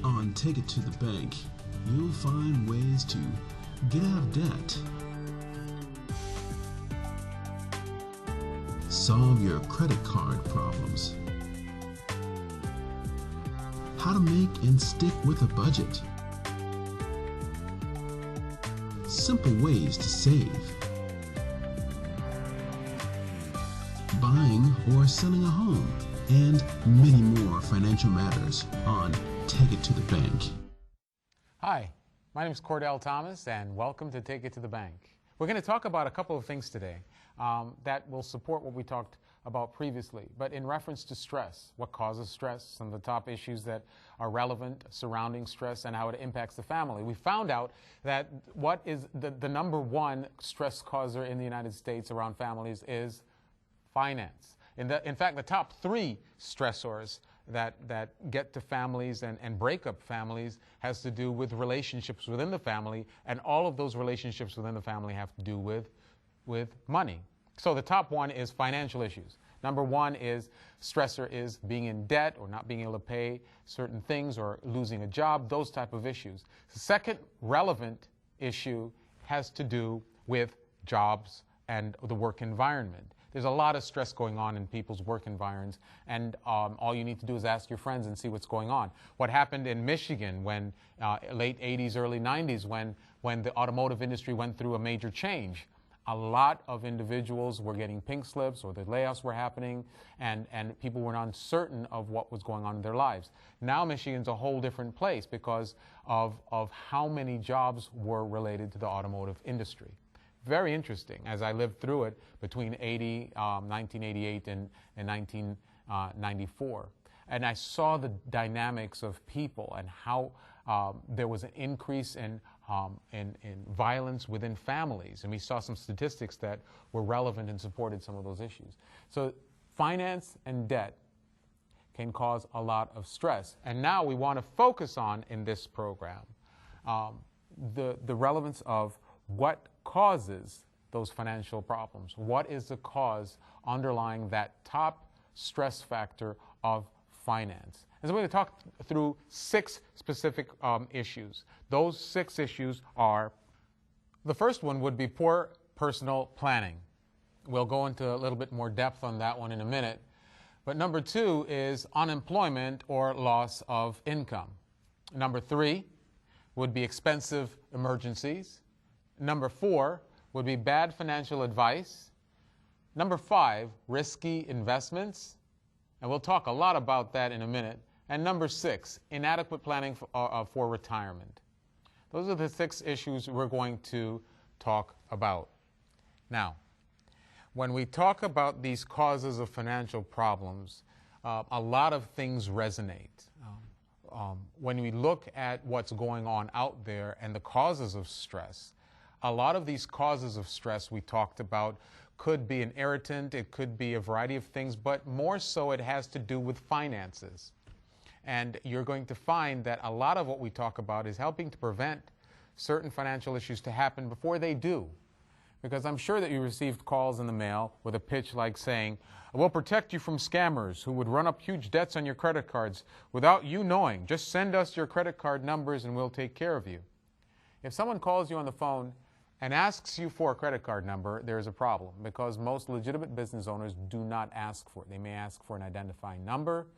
On Take It to the Bank, you'll find ways to get out of debt, solve your credit card problems, how to make and stick with a budget, simple ways to save, buying or selling a home, and many more financial matters on Take It to the Bank. Hi, my name is Cordell Thomas, and welcome to Take It to the Bank. We're going to talk about a couple of things today that will support what we talked about previously, but in reference to stress, what causes stress, some of the top issues that are relevant surrounding stress and how it impacts the family. We found out that what is the number one stress causer in the United States around families is finance. In fact, the top three stressors that get to families and break up families has to do with relationships within the family, and all of those relationships within the family have to do with money. So the top one is financial issues. Number one is stressor is being in debt or not being able to pay certain things or losing a job, those type of issues. The second relevant issue has to do with jobs and the work environment. There's a lot of stress going on in people's work environments, and all you need to do is ask your friends and see what's going on. What happened in Michigan when late 80s, early 90s, when the automotive industry went through a major change. A lot of individuals were getting pink slips, or the layoffs were happening, and people were uncertain of what was going on in their lives. Now Michigan's a whole different place because of how many jobs were related to the automotive industry. Very interesting, as I lived through it between 1988 and 1994. And I saw the dynamics of people and how there was an increase in violence within families. And we saw some statistics that were relevant and supported some of those issues. So finance and debt can cause a lot of stress. And now we want to focus on, in this program, the relevance of what causes those financial problems. What is the cause underlying that top stress factor of finance? And so we're going to talk through 6 specific issues. Those 6 issues are, the first one would be poor personal planning. We'll go into a little bit more depth on that one in a minute. But number 2 is unemployment or loss of income. Number 3 would be expensive emergencies. Number 4 would be bad financial advice. Number 5, risky investments. And we'll talk a lot about that in a minute. And number 6, inadequate planning for retirement. Those are the 6 issues we're going to talk about. Now, when we talk about these causes of financial problems, a lot of things resonate. When we look at what's going on out there and the causes of stress, a lot of these causes of stress we talked about could be an irritant, it could be a variety of things, but more so it has to do with finances. And you're going to find that a lot of what we talk about is helping to prevent certain financial issues to happen before they do. Because I'm sure that you received calls in the mail with a pitch like saying, we'll protect you from scammers who would run up huge debts on your credit cards without you knowing. Just send us your credit card numbers and we'll take care of you. If someone calls you on the phone and asks you for a credit card number, there's a problem, because most legitimate business owners do not ask for it. They may ask for an identifying number,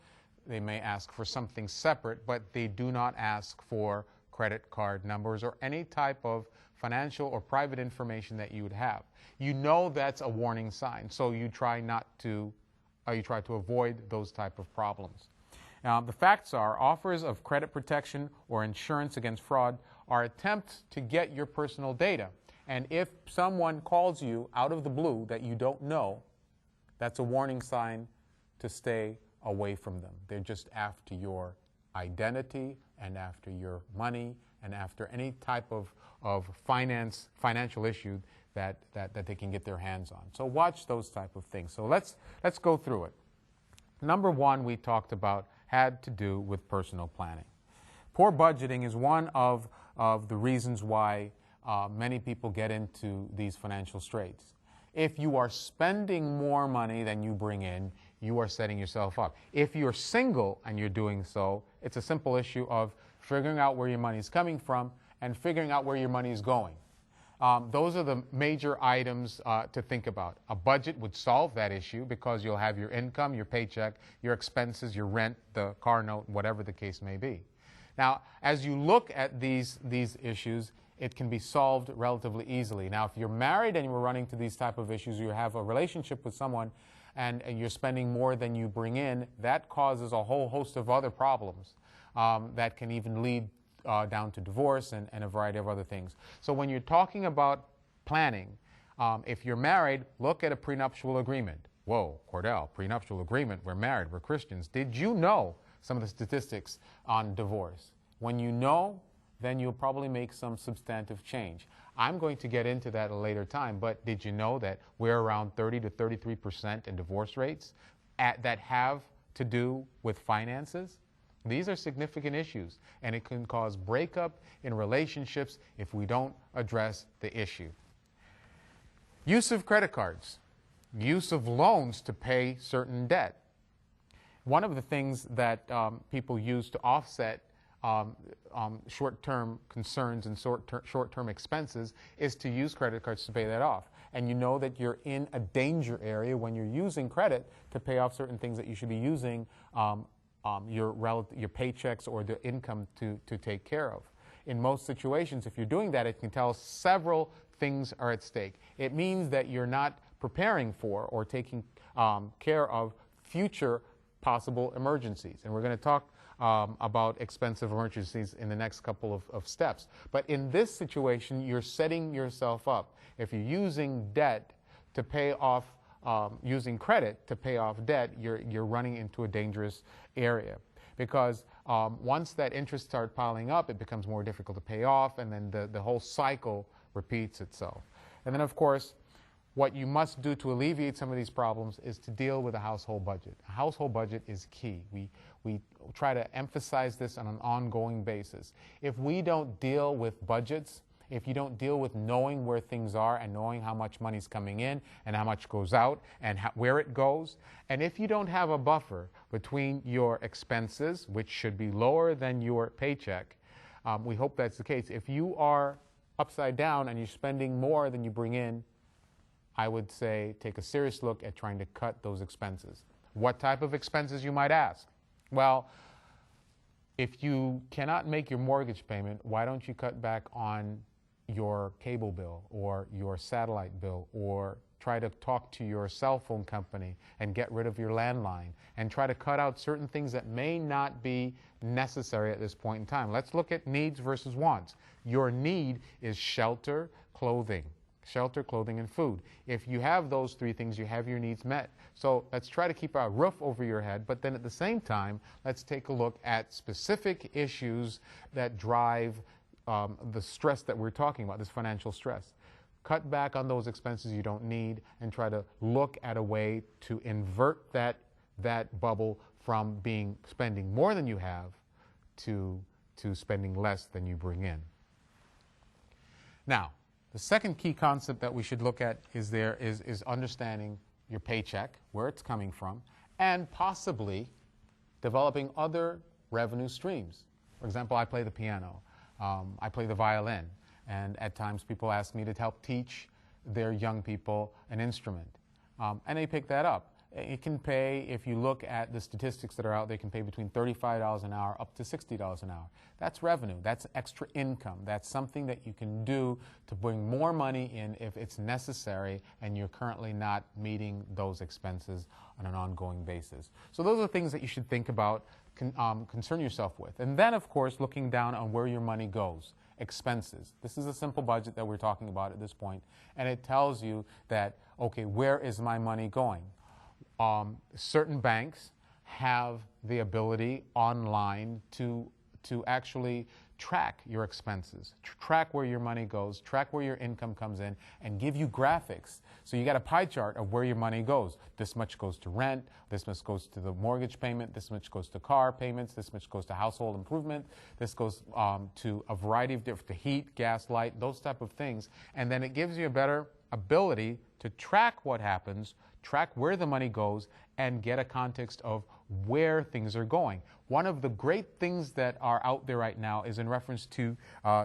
they may ask for something separate, but they do not ask for credit card numbers or any type of financial or private information that you would have. You know that's a warning sign, so you try to avoid those type of problems. Now, the facts are, offers of credit protection or insurance against fraud are attempts to get your personal data. And if someone calls you out of the blue that you don't know, that's a warning sign to stay away from them. They're just after your identity and after your money and after any type of financial issue that they can get their hands on. So watch those type of things. So let's go through it. Number 1 we talked about had to do with personal planning. Poor budgeting is one of the reasons why many people get into these financial straits. If you are spending more money than you bring in, you are setting yourself up. If you're single and you're doing so, it's a simple issue of figuring out where your money is coming from, and figuring out where your money is going. Those are the major items to think about. A budget would solve that issue because you'll have your income, your paycheck, your expenses, your rent, the car note, whatever the case may be. Now, as you look at these issues, it can be solved relatively easily. Now, if you're married and you're running to these type of issues, you have a relationship with someone and you're spending more than you bring in, that causes a whole host of other problems that can even lead down to divorce and a variety of other things. So when you're talking about planning, if you're married, look at a prenuptial agreement. Whoa, Cordell, prenuptial agreement, we're married, we're Christians. Did you know some of the statistics on divorce? When you know, then you'll probably make some substantive change. I'm going to get into that at a later time, but did you know that we're around 30 to 33% in divorce rates that have to do with finances? These are significant issues, and it can cause breakup in relationships if we don't address the issue. Use of credit cards, use of loans to pay certain debt. One of the things that people use to offset short-term concerns and short-term expenses is to use credit cards to pay that off. And you know that you're in a danger area when you're using credit to pay off certain things that you should be using your paychecks or the income to take care of. In most situations, if you're doing that, it can tell us several things are at stake. It means that you're not preparing for or taking care of future possible emergencies. And we're going to talk about expensive emergencies in the next couple of steps. But in this situation, you're setting yourself up. If you're using debt to pay off, using credit to pay off debt, you're running into a dangerous area. Because once that interest starts piling up, it becomes more difficult to pay off, and then the whole cycle repeats itself. And then, of course, what you must do to alleviate some of these problems is to deal with a household budget. A household budget is key. We try to emphasize this on an ongoing basis. If we don't deal with budgets, if you don't deal with knowing where things are and knowing how much money's coming in and how much goes out and where it goes, and if you don't have a buffer between your expenses, which should be lower than your paycheck, we hope that's the case. If you are upside down and you're spending more than you bring in, I would say take a serious look at trying to cut those expenses. What type of expenses, you might ask? Well, if you cannot make your mortgage payment, why don't you cut back on your cable bill or your satellite bill, or try to talk to your cell phone company and get rid of your landline, and try to cut out certain things that may not be necessary at this point in time. Let's look at needs versus wants. Your need is shelter, clothing. Shelter, clothing, and food. If you have those three things, you have your needs met. So let's try to keep a roof over your head, but then at the same time, let's take a look at specific issues that drive the stress that we're talking about, this financial stress. Cut back on those expenses you don't need and try to look at a way to invert that bubble from spending more than you have to spending less than you bring in. Now, the second key concept that we should look at is understanding your paycheck, where it's coming from, and possibly developing other revenue streams. For example, I play the piano, I play the violin, and at times people ask me to help teach their young people an instrument, and they pick that up. It can pay, if you look at the statistics that are out there, it can pay between $35 an hour up to $60 an hour. That's revenue. That's extra income. That's something that you can do to bring more money in if it's necessary and you're currently not meeting those expenses on an ongoing basis. So those are things that you should think about, concern yourself with. And then, of course, looking down on where your money goes. Expenses. This is a simple budget that we're talking about at this point, and it tells you that, okay, where is my money going? Certain banks have the ability online to actually track your expenses, track where your money goes, track where your income comes in, and give you graphics. So you got a pie chart of where your money goes. This much goes to rent, this much goes to the mortgage payment, this much goes to car payments, this much goes to household improvement, this goes to a variety of different, to heat, gas, light, those type of things. And then it gives you a better ability to track what happens, track where the money goes, and get a context of where things are going. One of the great things that are out there right now is in reference to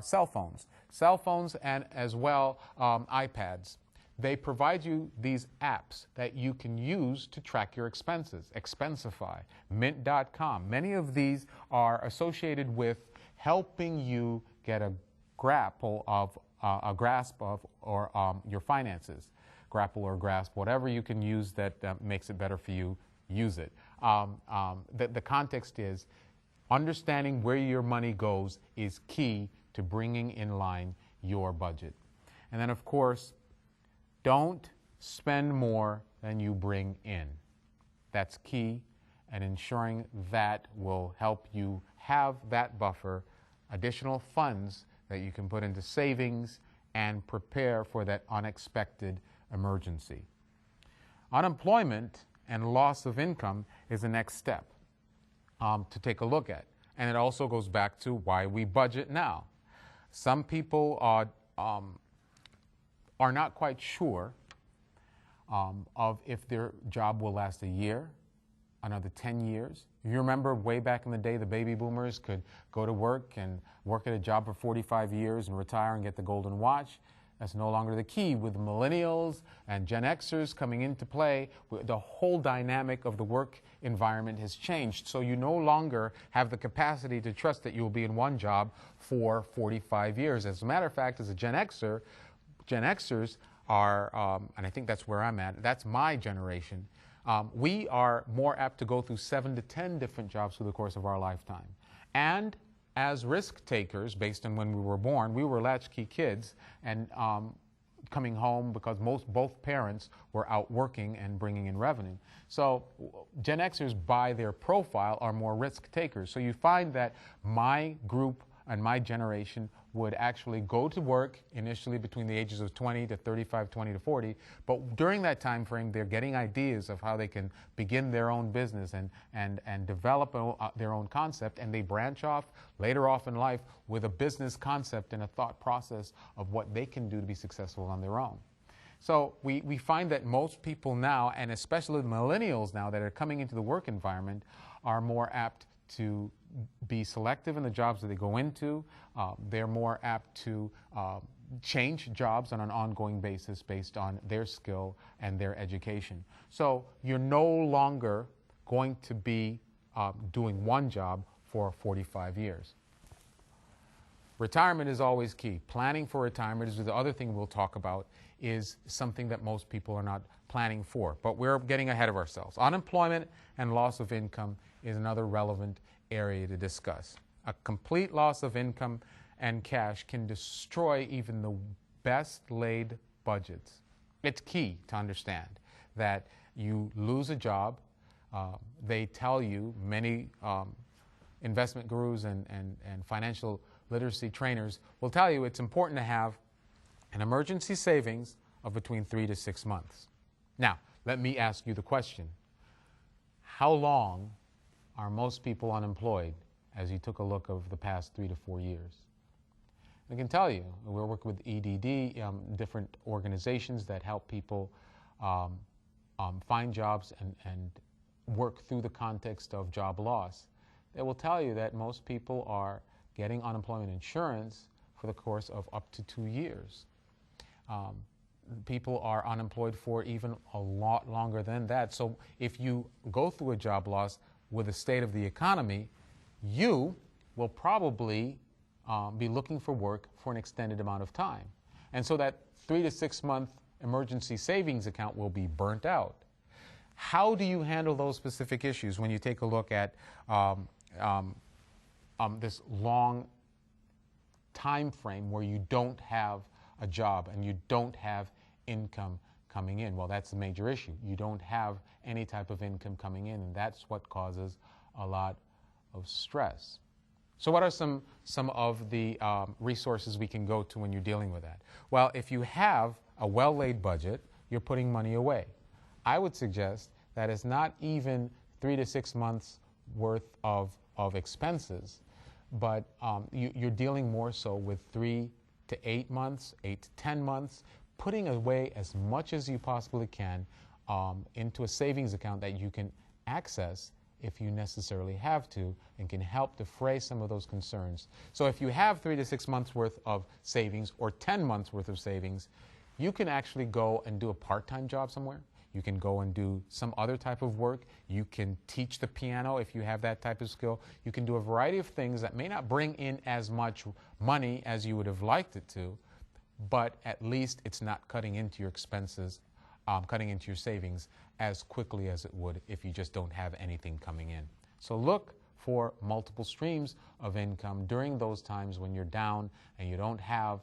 cell phones and as well iPads. They provide you these apps that you can use to track your expenses. Expensify, Mint.com. Many of these are associated with helping you get a grasp of your finances. Grapple or grasp, whatever you can use that makes it better for you, use it. The context is understanding where your money goes is key to bringing in line your budget. And then, of course, don't spend more than you bring in. That's key, and ensuring that will help you have that buffer, additional funds that you can put into savings and prepare for that unexpected emergency. Unemployment and loss of income is the next step to take a look at. And it also goes back to why we budget now. Some people are not quite sure of if their job will last a year, another 10 years. You remember way back in the day, the baby boomers could go to work and work at a job for 45 years and retire and get the golden watch. That's no longer the key. With millennials and Gen Xers coming into play, the whole dynamic of the work environment has changed. So you no longer have the capacity to trust that you'll be in one job for 45 years. As a matter of fact, as a Gen Xer, Gen Xers are, and I think that's where I'm at, that's my generation, we are more apt to go through 7 to 10 different jobs through the course of our lifetime. And as risk takers, based on when we were born, we were latchkey kids and coming home because both parents were out working and bringing in revenue. So Gen Xers, by their profile, are more risk takers. So you find that my group and my generation would actually go to work initially between the ages of 20 to 35, 20 to 40, but during that time frame, they're getting ideas of how they can begin their own business and develop their own concept, and they branch off later off in life with a business concept and a thought process of what they can do to be successful on their own. So we find that most people now, and especially the millennials now that are coming into the work environment, are more apt to be selective in the jobs that they go into. They're more apt to change jobs on an ongoing basis based on their skill and their education. So you're no longer going to be doing one job for 45 years. Retirement is always key. Planning for retirement is the other thing we'll talk about, is something that most people are not planning for. But we're getting ahead of ourselves. Unemployment and loss of income is another relevant area to discuss. A complete loss of income and cash can destroy even the best laid budgets. It's key to understand that you lose a job. They tell you, many investment gurus and financial literacy trainers will tell you it's important to have an emergency savings of between 3 to 6 months. Now, let me ask you the question. How long are most people unemployed as you took a look over the past 3 to 4 years? I can tell you, we're working with EDD, different organizations that help people find jobs and work through the context of job loss. They will tell you that most people are getting unemployment insurance for the course of up to 2 years. People are unemployed for even a lot longer than that. So if you go through a job loss with the state of the economy, you will probably be looking for work for an extended amount of time. And so that 3 to 6 month emergency savings account will be burnt out. How do you handle those specific issues when you take a look at this long time frame where you don't have a job and you don't have income coming in? Well, that's a major issue. You don't have any type of income coming in, and that's what causes a lot of stress. So what are some of the resources we can go to when you're dealing with that? Well, if you have a well-laid budget, you're putting money away. I would suggest that it's not even 3 to 6 months worth of expenses, but you're dealing more so with 3 to 8 months, 8 to 10 months, putting away as much as you possibly can into a savings account that you can access if you necessarily have to, and can help defray some of those concerns. So if you have 3 to 6 months worth of savings or 10 months worth of savings, you can actually go and do a part-time job somewhere. You can go and do some other type of work. You can teach the piano if you have that type of skill. You can do a variety of things that may not bring in as much money as you would have liked it to, but at least it's not cutting into your expenses, cutting into your savings as quickly as it would if you just don't have anything coming in. So look for multiple streams of income during those times when you're down and you don't have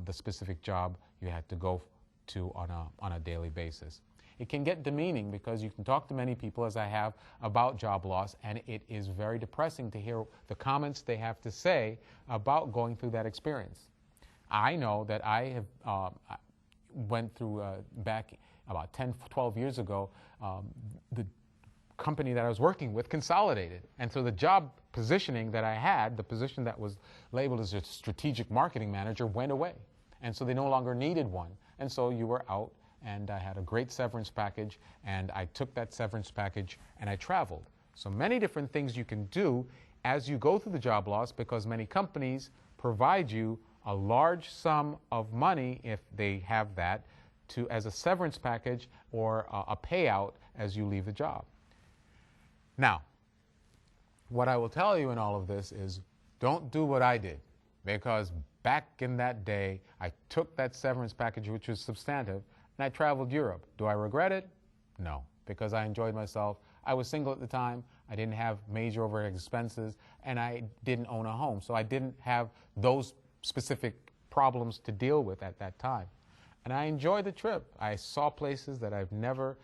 the specific job you had to go to on a daily basis. It can get demeaning because you can talk to many people, as I have, about job loss, and it is very depressing to hear the comments they have to say about going through that experience. I know that I have went through back about 10, 12 years ago, the company that I was working with consolidated. And so the job positioning that I had, the position that was labeled as a strategic marketing manager, went away. And so they no longer needed one. And so you were out, and I had a great severance package, and I took that severance package and I traveled. So many different things you can do as you go through the job loss, because many companies provide you a large sum of money, if they have that, as a severance package or a payout as you leave the job. Now, what I will tell you in all of this is don't do what I did, because back in that day, I took that severance package, which was substantive, and I traveled Europe. Do I regret it? No, because I enjoyed myself. I was single at the time. I didn't have major overhead expenses, and I didn't own a home. So I didn't have those specific problems to deal with at that time. And I enjoyed the trip. I saw places that I've never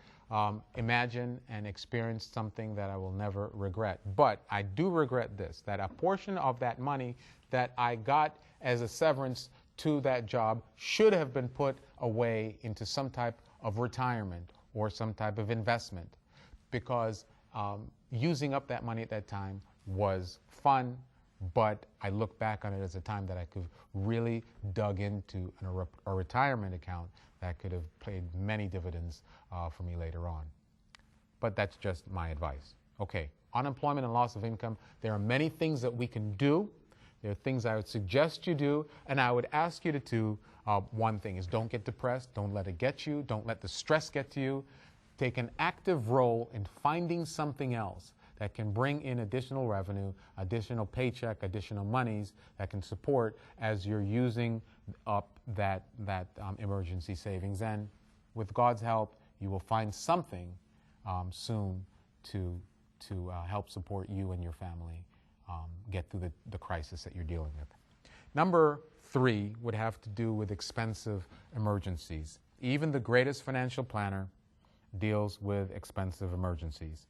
imagined, and experienced something that I will never regret. But I do regret this, that a portion of that money that I got as a severance to that job should have been put away into some type of retirement or some type of investment, because using up that money at that time was fun, but I look back on it as a time that I could really dug into a retirement account that could have paid many dividends for me later on. But that's just my advice. Okay, unemployment and loss of income. There are many things that we can do. There are things I would suggest you do, and I would ask you to do. One thing is, don't get depressed. Don't let it get you. Don't let the stress get to you. Take an active role in finding something else that can bring in additional revenue, additional paycheck, additional monies that can support as you're using up that emergency savings. And with God's help, you will find something soon to help support you and your family get through the crisis that you're dealing with. Number 3 would have to do with expensive emergencies. Even the greatest financial planner deals with expensive emergencies.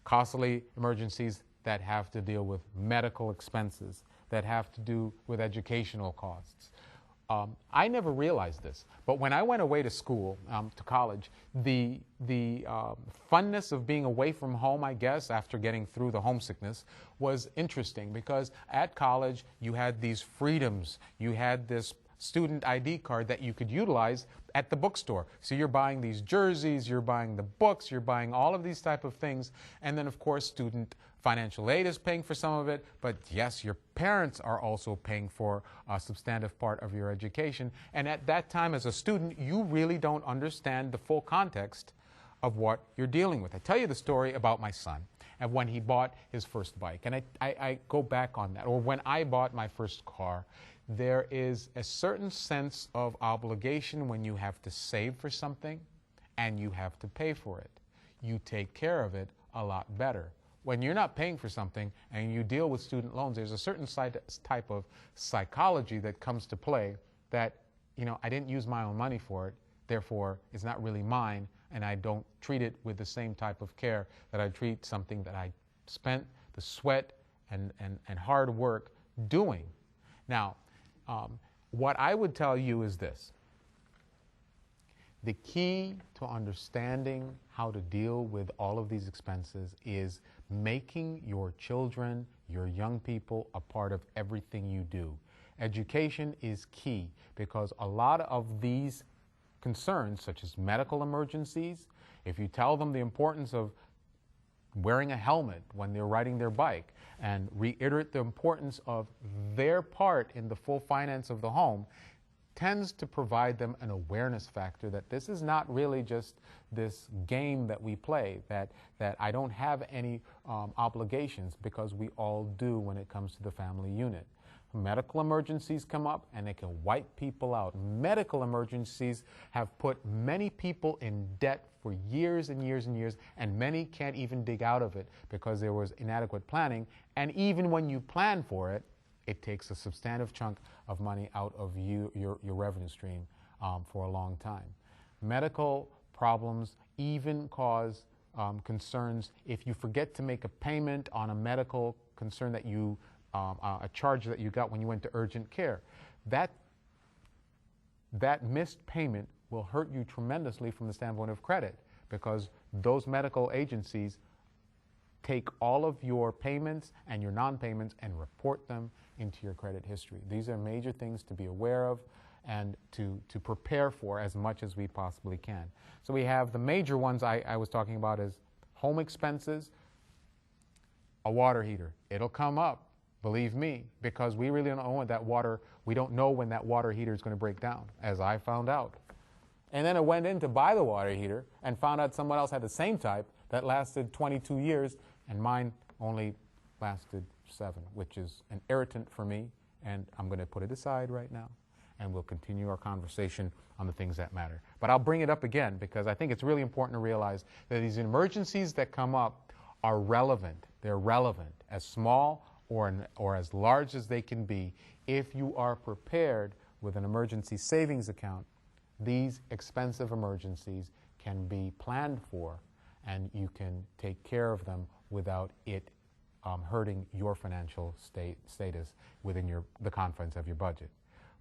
Costly emergencies that have to deal with medical expenses, that have to do with educational costs. I never realized this, but when I went away to school, to college, the funness of being away from home, I guess, after getting through the homesickness, was interesting, because at college you had these freedoms. You had this student ID card that you could utilize at the bookstore. So you're buying these jerseys, you're buying the books, you're buying all of these type of things. And then, of course, student financial aid is paying for some of it. But yes, your parents are also paying for a substantive part of your education. And at that time, as a student, you really don't understand the full context of what you're dealing with. I tell you the story about my son and when he bought his first bike. And I go back on that. Or when I bought my first car, there is a certain sense of obligation when you have to save for something and you have to pay for it. You take care of it a lot better. When you're not paying for something and you deal with student loans, there's a certain type of psychology that comes to play that, I didn't use my own money for it, therefore it's not really mine, and I don't treat it with the same type of care that I treat something that I spent the sweat and hard work doing. Now, what I would tell you is this. The key to understanding how to deal with all of these expenses is making your children, your young people, a part of everything you do. Education is key, because a lot of these concerns such as medical emergencies, if you tell them the importance of wearing a helmet when they're riding their bike, and reiterate the importance of their part in the full finance of the home, tends to provide them an awareness factor that this is not really just this game that we play, that I don't have any obligations, because we all do when it comes to the family unit. Medical emergencies come up and they can wipe people out. Medical emergencies have put many people in debt for years and years and years, and many can't even dig out of it because there was inadequate planning. And even when you plan for it, it takes a substantive chunk of money out of your revenue stream for a long time. Medical problems even cause concerns if you forget to make a payment on a medical concern that you a charge that you got when you went to urgent care. That missed payment will hurt you tremendously from the standpoint of credit, because those medical agencies take all of your payments and your non-payments and report them into your credit history. These are major things to be aware of and to prepare for as much as we possibly can. So we have the major ones I was talking about is home expenses, a water heater. It'll come up. Believe me, because we really don't know when we don't know when that water heater is going to break down, as I found out. And then I went in to buy the water heater and found out someone else had the same type that lasted 22 years, and mine only lasted 7, which is an irritant for me, and I'm going to put it aside right now, and we'll continue our conversation on the things that matter. But I'll bring it up again because I think it's really important to realize that these emergencies that come up are relevant. They're relevant, as small or as large as they can be. If you are prepared with an emergency savings account, these expensive emergencies can be planned for, and you can take care of them without it hurting your financial status within the confines of your budget.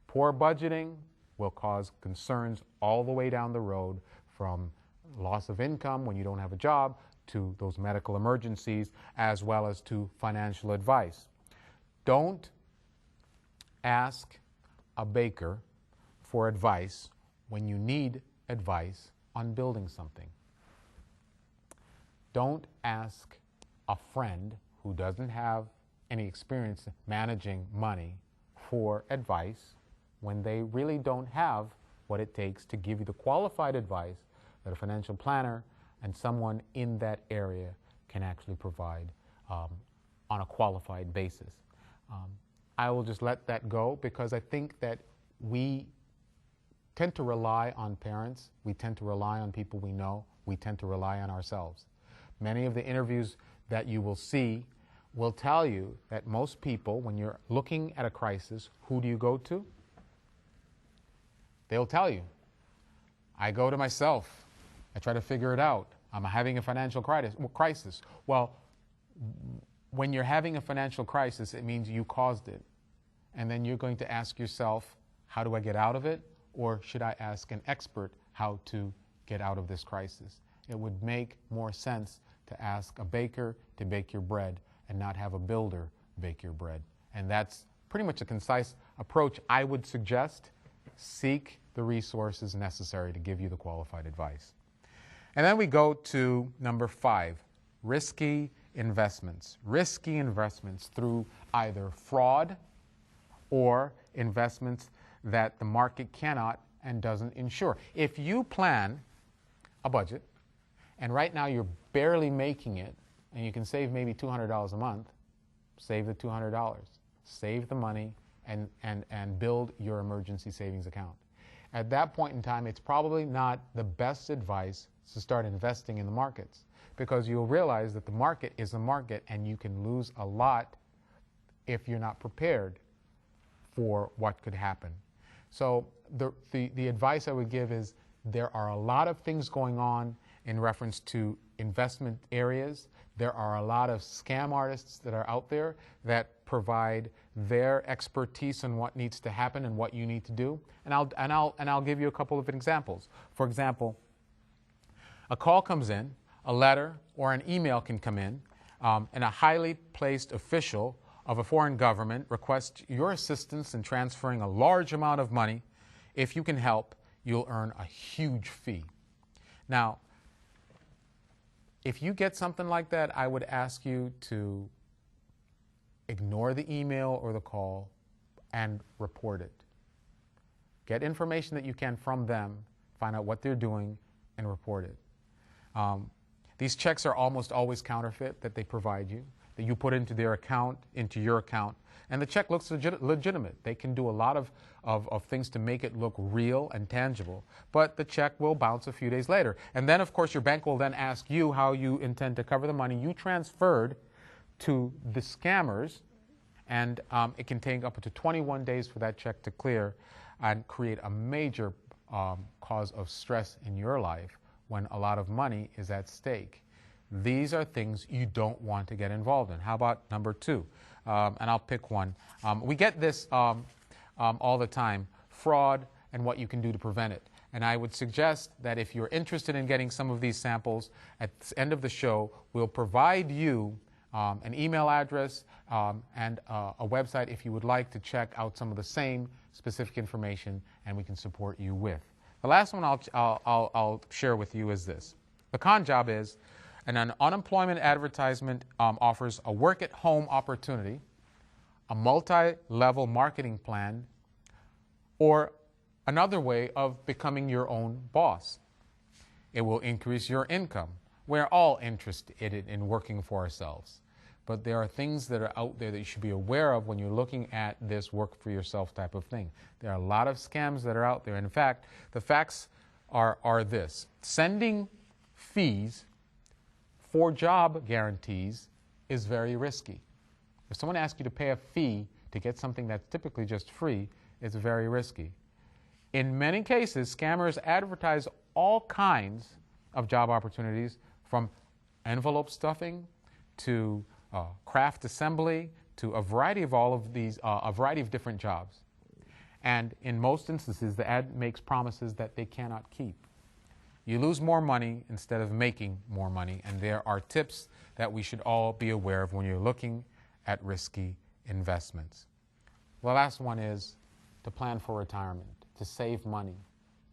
Poor budgeting will cause concerns all the way down the road, from loss of income when you don't have a job to those medical emergencies, as well as to financial advice. Don't ask a baker for advice when you need advice on building something. Don't ask a friend who doesn't have any experience managing money for advice when they really don't have what it takes to give you the qualified advice that a financial planner and someone in that area can actually provide on a qualified basis. I will just let that go, because I think that we tend to rely on parents, we tend to rely on people we know, we tend to rely on ourselves. Many of the interviews that you will see will tell you that most people, when you're looking at a crisis, who do you go to? They'll tell you, I go to myself. I try to figure it out. I'm having a financial crisis. Well, when you're having a financial crisis, it means you caused it. And then you're going to ask yourself, how do I get out of it? Or should I ask an expert how to get out of this crisis? It would make more sense to ask a baker to bake your bread and not have a builder bake your bread. And that's pretty much a concise approach. I would suggest seek the resources necessary to give you the qualified advice. And then we go to number 5, risky investments. Risky investments through either fraud or investments that the market cannot and doesn't insure. If you plan a budget, and right now you're barely making it, and you can save maybe $200 a month, save the $200. Save the money and build your emergency savings account. At that point in time, it's probably not the best advice to start investing in the markets, because you'll realize that the market is a market and you can lose a lot if you're not prepared for what could happen. So the advice I would give is there are a lot of things going on in reference to investment areas. There are a lot of scam artists that are out there that provide their expertise on what needs to happen and what you need to do. And I'll give you a couple of examples. For example, a call comes in, a letter or an email can come in, and a highly placed official of a foreign government requests your assistance in transferring a large amount of money. If you can help, you'll earn a huge fee. Now, if you get something like that, I would ask you to ignore the email or the call and report it. Get information that you can from them, find out what they're doing, and report it. These checks are almost always counterfeit that they provide you, that you put into their account, into your account, and the check looks legitimate. They can do a lot of things to make it look real and tangible, but the check will bounce a few days later. And then, of course, your bank will then ask you how you intend to cover the money you transferred to the scammers, and it can take up to 21 days for that check to clear and create a major cause of stress in your life when a lot of money is at stake. These are things you don't want to get involved in. How about number two? And I'll pick one. We get this all the time, fraud and what you can do to prevent it. And I would suggest that if you're interested in getting some of these samples, at the end of the show, we'll provide you an email address and a website if you would like to check out some of the same specific information, and we can support you with. The last one I'll share with you is this. The con job is an unemployment advertisement offers a work-at-home opportunity, a multi-level marketing plan, or another way of becoming your own boss. It will increase your income. We're all interested in working for ourselves. But there are things that are out there that you should be aware of when you're looking at this work for yourself type of thing. There are a lot of scams that are out there. In fact, the facts are this. Sending fees for job guarantees is very risky. If someone asks you to pay a fee to get something that's typically just free, it's very risky. In many cases, scammers advertise all kinds of job opportunities, from envelope stuffing to craft assembly to a variety of all of these, a variety of different jobs. And in most instances, the ad makes promises that they cannot keep. You lose more money instead of making more money, and there are tips that we should all be aware of when you're looking at risky investments. The last one is to plan for retirement, to save money,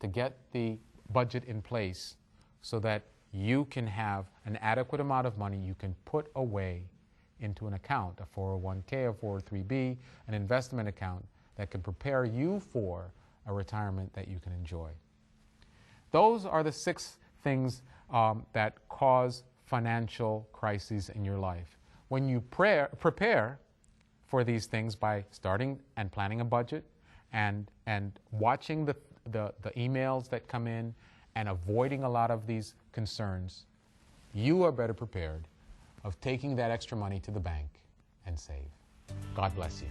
to get the budget in place so that you can have an adequate amount of money you can put away into an account, a 401k, a 403b, an investment account that can prepare you for a retirement that you can enjoy. Those are the 6 things that cause financial crises in your life. When you prepare for these things by starting and planning a budget and watching the emails that come in and avoiding a lot of these concerns, you are better prepared of taking that extra money to the bank and save. God bless you.